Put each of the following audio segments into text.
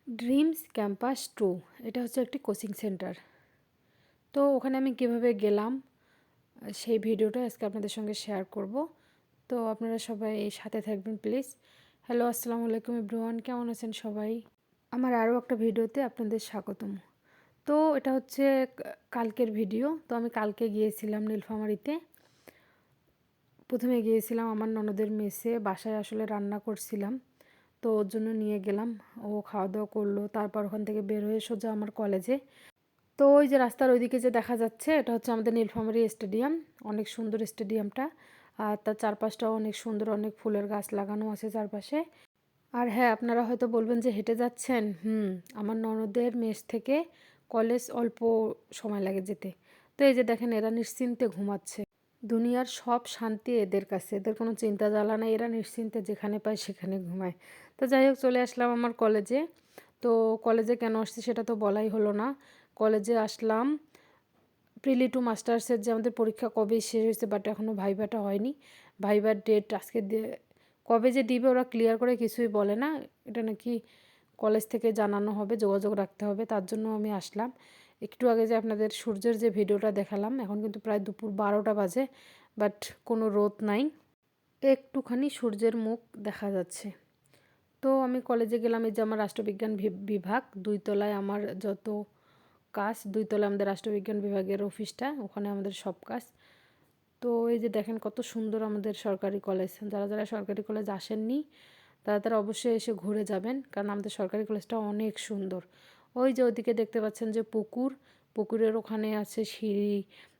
Dreams campus 2 এটা হচ্ছে একটি কোচিং সেন্টার। তো ওখানে আমি কিভাবে গেলাম সেই ভিডিওটা আজকে আপনাদের সঙ্গে শেয়ার করব। তো আপনারা সবাই সাথে থাকবেন প্লিজ। হ্যালো, আসসালামু আলাইকুম এভরিওয়ান, কেমন আছেন সবাই? আমার আরও একটা ভিডিওতে আপনাদের স্বাগতম। তো এটা হচ্ছে কালকের ভিডিও। তো আমি কালকে গিয়েছিলাম নীলফামারীতে। প্রথমে গিয়েছিলাম আমার ননদের মেসে, বাসায় আসলে রান্না করছিলাম, তো ওর জন্য নিয়ে গেলাম। ও খাওয়া দাওয়া করলো, তারপর ওখান থেকে বের হয়ে সোজা আমার কলেজে। তো ওই যে রাস্তার ওইদিকে যে দেখা যাচ্ছে এটা হচ্ছে আমাদের নীলফামারী স্টেডিয়াম। অনেক সুন্দর স্টেডিয়ামটা, আর তার চারপাশটাও অনেক সুন্দর, অনেক ফুলের গাছ লাগানো আছে চারপাশে। আর হ্যাঁ, আপনারা হয়তো বলবেন যে হেঁটে যাচ্ছেন। আমার ননদের মেস থেকে কলেজ অল্প সময় লাগে যেতে। তো এই যে দেখেন, এরা নিশ্চিন্তে ঘুমাচ্ছে। দুনিয়ার সব শান্তি এদের কাছে, এদের কোনো চিন্তা জ্বালা নাই, এরা নিশ্চিন্তে যেখানে পায় সেখানে ঘুমায়। তো যাই হোক, চলে আসলাম আমার কলেজে। তো কলেজে কেন আসছি সেটা তো বলাই হলো না। কলেজে আসলাম প্রিলি টু মাস্টার্সের যে আমাদের পরীক্ষা কবে শেষ হয়েছে, বাট এখনও ভাইভাটা হয়নি। ভাইভার ডেট আজকে কবে যে দিবে ওরা ক্লিয়ার করে কিছুই বলে না। এটা নাকি কলেজ থেকে জানানো হবে, যোগাযোগ রাখতে হবে, তার জন্য আমি আসলাম। একটু আগে যে আপনাদের সূর্যের যে ভিডিওটা দেখালাম, এখন কিন্তু প্রায় দুপুর 12টা বাজে, বাট কোনো রোদ নাই, একটুখানি সূর্যের মুখ দেখা যাচ্ছে। তো আমি কলেজে গেলাম। এই যে আমার রাষ্ট্রবিজ্ঞান বিভাগ, 2 তলায় আমার যত কাজ, 2 তলায় আমাদের রাষ্ট্রবিজ্ঞান বিভাগের অফিসটা, ওখানে আমাদের সব কাজ। তো এই যে দেখেন কত সুন্দর আমাদের সরকারি কলেজ। যারা যারা সরকারি কলেজ আসেননি তারা তারা অবশ্যই এসে ঘুরে যাবেন, কারণ আমাদের সরকারি কলেজটা অনেক সুন্দর। ওই যে ওইদিকে দেখতে পাচ্ছেন যে পুকুর, পুকুরের ওখানে আছে সিঁড়ি,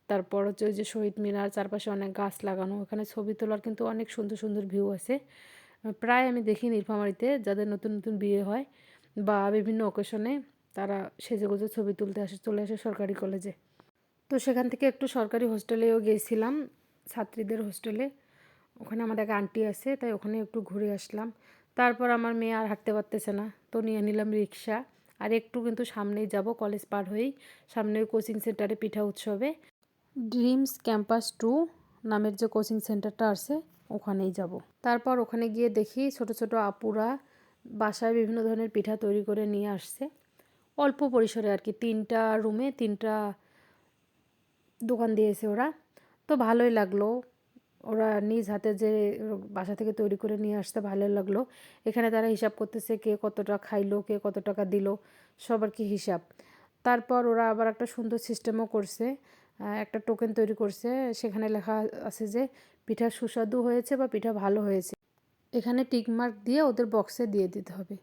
তারপর হচ্ছে ওই যে শহীদ মিনার, চারপাশে অনেক গাছ লাগানো, ওখানে ছবি তোলার কিন্তু অনেক সুন্দর সুন্দর ভিউ আছে। প্রায় আমি দেখি নীলফামারীতে যাদের নতুন নতুন বিয়ে হয় বা বিভিন্ন অকেশনে, তারা সেজেগুজে ছবি তুলতে চলে আসে সরকারি কলেজে। তো সেখান থেকে একটু সরকারি হোস্টেলেও গিয়েছিলাম, ছাত্রীদের হোস্টেলে। ওখানে আমার এক আন্টি আছে, তাই ওখানে একটু ঘুরে আসলাম। তারপর আমার মেয়ে আর হাঁটতে পারতেছে না, তো নিয়ে নিলাম রিক্সা। আর একটু কিন্তু সামনেই যাব, কলেজ পার হয়েই সামনে ওই কোচিং সেন্টারে পিঠা উৎসবে ড্রিমস ক্যাম্পাস 2 নামের যে কোচিং সেন্টারটা আছে ওখানেই যাব। তারপর ওখানে গিয়ে দেখি ছোট ছোট আপুরা বাসায় বিভিন্ন ধরনের পিঠা তৈরি করে নিয়ে আসছে, অল্প পরিসরে আর কি। 3টা রুমে 3টা দোকান দিয়েছে ওরা। তো ভালোই লাগলো, ওরা নিজ হাতে যে বাসা থেকে তৈরি করে নিয়ে আসতে ভালোই লাগলো। এখানে তারা হিসাব করতেছে কে কতটা খাইলো, কে কত টাকা দিল, সবার কি হিসাব। তারপর ওরা আবার একটা সুন্দর সিস্টেমও করছে, একটা টোকেন তৈরি করছে, সেখানে লেখা আছে যে পিঠা সুস্বাদু হয়েছে বা পিঠা ভালো হয়েছে, এখানে টিকমার্ক দিয়ে ওদের বক্সে দিয়ে দিতে হবে।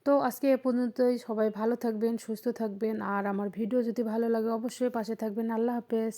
তো আজকে এ পর্যন্তই। সবাই ভালো থাকবেন, সুস্থ থাকবেন, আর আমার ভিডিও যদি ভালো লাগে অবশ্যই পাশে থাকবেন। আল্লাহ হাফেজ।